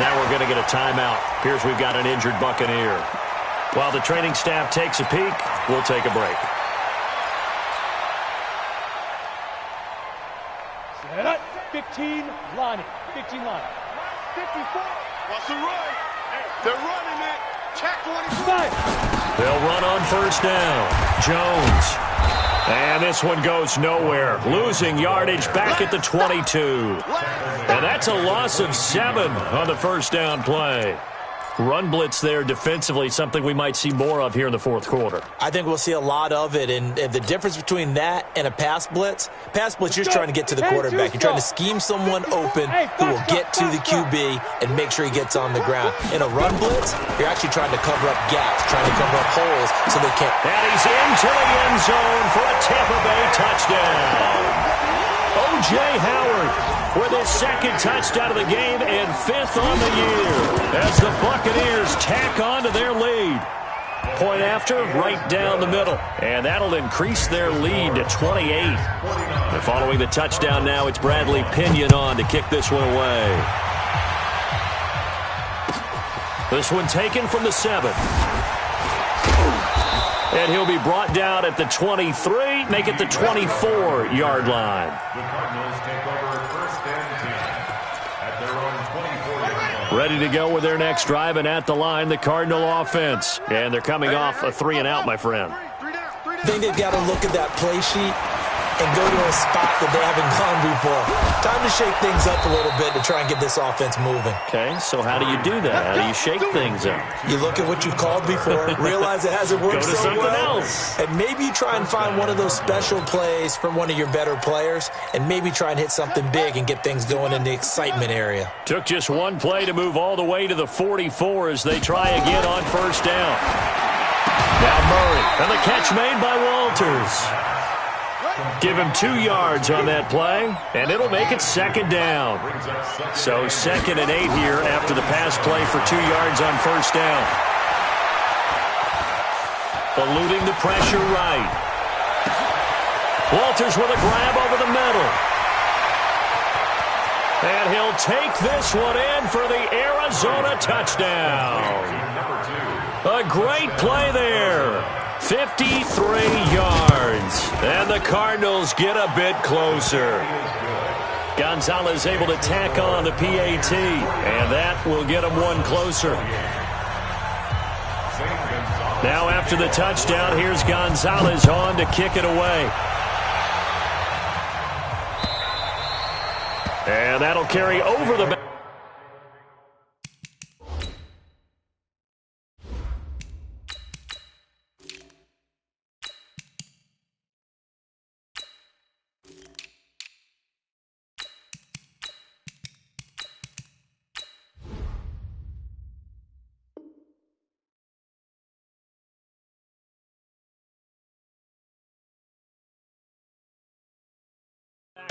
Now we're going to get a timeout. Here's we've got an injured Buccaneer. While the training staff takes a peek, we'll take a break. Set up. 15 lining. 15 line. 54. What's the run? They're running it. Check 25. They'll run on first down. Jones. And this one goes nowhere. Losing yardage back at the 22. And that's a loss of 7 on the first down play. Run blitz there defensively, something we might see more of here in the fourth quarter. I think we'll see a lot of it, and the difference between that and a pass blitz, you're trying to get to the quarterback. You're trying to scheme someone open who will get to the QB and make sure he gets on the ground. In a run blitz, you're actually trying to cover up gaps, trying to cover up holes so they can't. And he's into the end zone for a Tampa Bay touchdown. O.J. Howard with his 2nd touchdown of the game and 5th on the year as the Buccaneers tack on to their lead. Point after, right down the middle. And that'll increase their lead to 28. And following the touchdown now, it's Bradley Pinion on to kick this one away. This one taken from the 7. And he'll be brought down at the 23, make it the 24-yard line. The Cardinals take over first and 10 at their own 24-yard line. Ready to go with their next drive, and at the line, the Cardinal offense. And they're coming off a 3-and-out, my friend. I think they've got to look at that play sheet and go to a spot that they haven't gone before. Time to shake things up a little bit to try and get this offense moving. Okay, so how do you do that? How do you shake things up? You look at what you've called before, realize it hasn't worked Go to so something well, else. and maybe you try and find one of those special plays from one of your better players, and maybe try and hit something big and get things going in the excitement area. Took just one play to move all the way to the 44 as they try again on first down. Now Murray, and the catch made by Walters. Give him 2 yards on that play, and it'll make it 2nd down. So 2nd and 8 here after the pass play for 2 yards on first down. Eluding the pressure right. Walters with a grab over the middle. And he'll take this one in for the Arizona touchdown. A great play there. 53 yards. And the Cardinals get a bit closer. Gonzalez able to tack on the PAT. And that will get him one closer. Now after the touchdown, here's Gonzalez on to kick it away. And that'll carry over the back.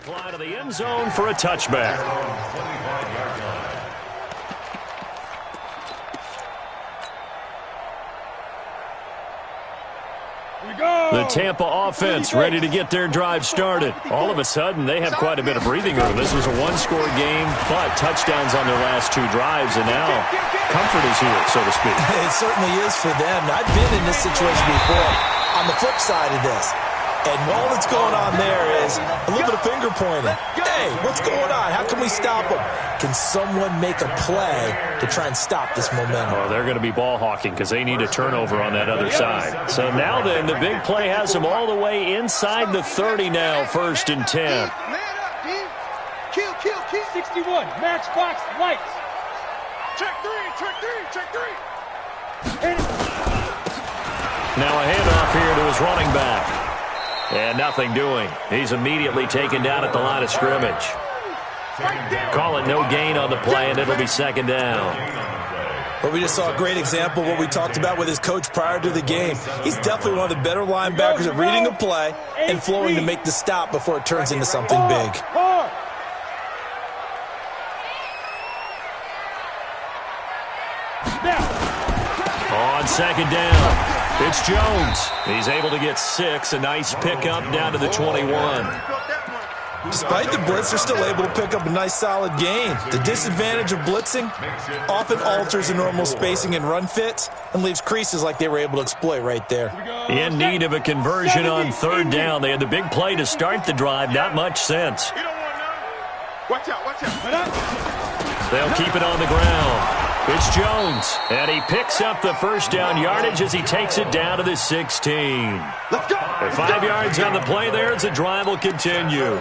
Line of the end zone for a touchback. Here we The Tampa offense ready to get their drive started. All of a sudden, they have quite a bit of breathing room. This was a one-score game, but touchdowns on their last 2 drives, and now comfort is here, so to speak. It certainly is for them. I've been in this situation before. On the flip side of this, and all that's going on there is a little bit of finger pointing. Hey, what's going on? How can we stop them? Can someone make a play to try and stop this momentum? Oh, they're going to be ball hawking because they need a turnover on that other side. So now then, the big play has them all the way inside the 30 now, 1st and 10. Man up, D. Kill. 61, matchbox lights. Check three. Now a handoff here to his running back. And nothing doing. He's immediately taken down at the line of scrimmage. Call it no gain on the play, and it'll be 2nd down. Well, we just saw a great example of what we talked about with his coach prior to the game. He's definitely one of the better linebackers at reading a play and flowing to make the stop before it turns into something big. On 2nd down, it's Jones. He's able to get 6. A nice pickup down to the 21. Despite the blitz, they're still able to pick up a nice solid gain. The disadvantage of blitzing often alters the normal spacing and run fits and leaves creases like they were able to exploit right there. In need of a conversion on 3rd down. They had the big play to start the drive. Not much sense. Watch out. They'll keep it on the ground. It's Jones, and he picks up the 1st down yardage as he takes it down to the 16. Let's go. 5 yards on the play there as the drive will continue.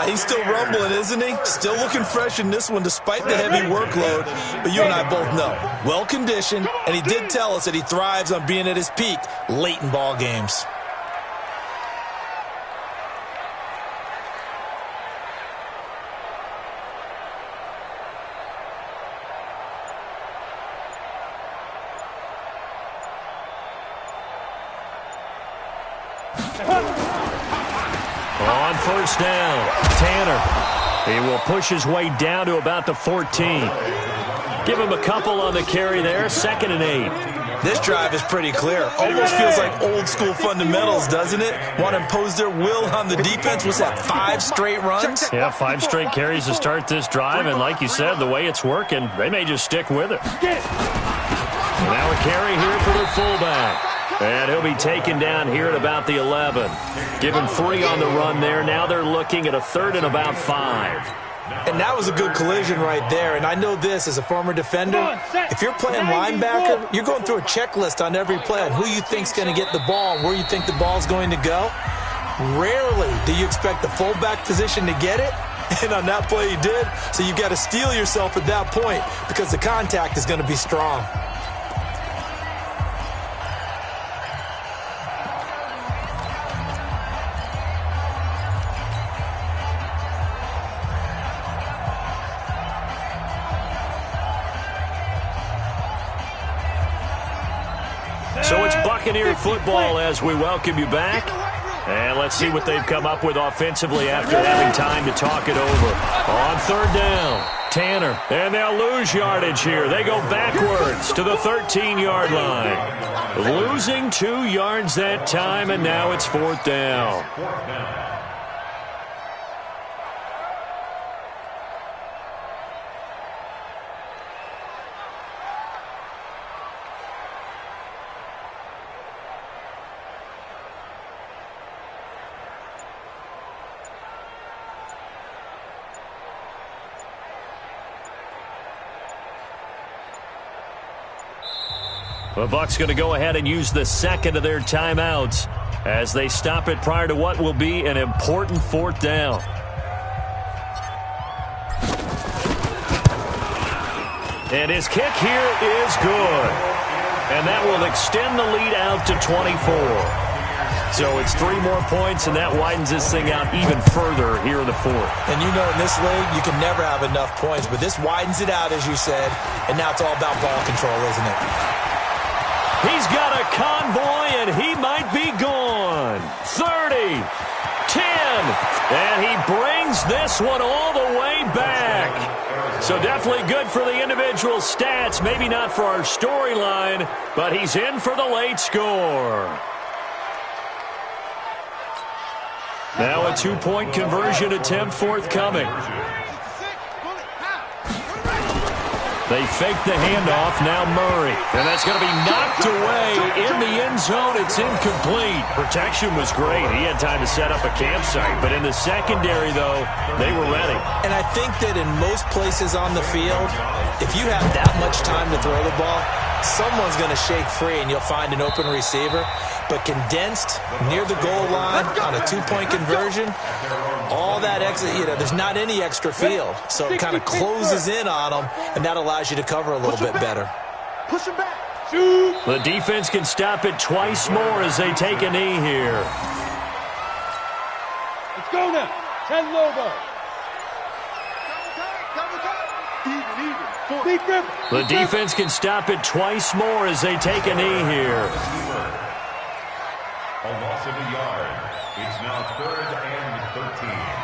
He's still rumbling, isn't he? Still looking fresh in this one despite the heavy workload. But you and I both know, well-conditioned, and he did tell us that he thrives on being at his peak late in ball games. On 1st down, Tanner. He will push his way down to about the 14. Give him a couple on the carry there, 2nd and 8. This drive is pretty clear. Almost feels like old-school fundamentals, doesn't it? Want to impose their will on the defense. What's that, 5 straight runs? Yeah, 5 straight carries to start this drive, and like you said, the way it's working, they may just stick with it. Now a carry here for their fullback. And he'll be taken down here at about the 11. Given 3 on the run there. Now they're looking at a 3rd and about 5. And that was a good collision right there. And I know this as a former defender. If you're playing linebacker, you're going through a checklist on every play on who you think's going to get the ball and where you think the ball's going to go. Rarely do you expect the fullback position to get it. And on that play he did. So you've got to steel yourself at that point because the contact is going to be strong. So it's Buccaneer football as we welcome you back. And let's see what they've come up with offensively after having time to talk it over. On 3rd down, Tanner. And they'll lose yardage here. They go backwards to the 13-yard line. Losing 2 yards that time, and now it's 4th down. The Bucs going to go ahead and use the 2nd of their timeouts as they stop it prior to what will be an important 4th down. And his kick here is good. And that will extend the lead out to 24. So it's 3 more points, and that widens this thing out even further here in the 4th. And you know in this league, you can never have enough points. But this widens it out, as you said. And now it's all about ball control, isn't it? He's got a convoy, and he might be gone. 30, 10, and he brings this one all the way back. So definitely good for the individual stats. Maybe not for our storyline, but he's in for the late score. Now a two-point conversion attempt forthcoming. They fake the handoff, now Murray. And that's going to be knocked away in the end zone. It's incomplete. Protection was great. He had time to set up a campsite. But in the secondary, though, they were ready. And I think that in most places on the field, if you have that much time to throw the ball, someone's going to shake free and you'll find an open receiver. But condensed near the goal line on a two-point conversion, all that extra, there's not any extra field. So it kind of closes in on them, and that allows you to cover a little bit better. Push him back. Shoot. The defense can stop it twice more as they take a knee here. Let's go now. 10 Lobo. Even. The defense can stop it twice more as they take a knee here. A loss of a yard. It's now 3rd and 13.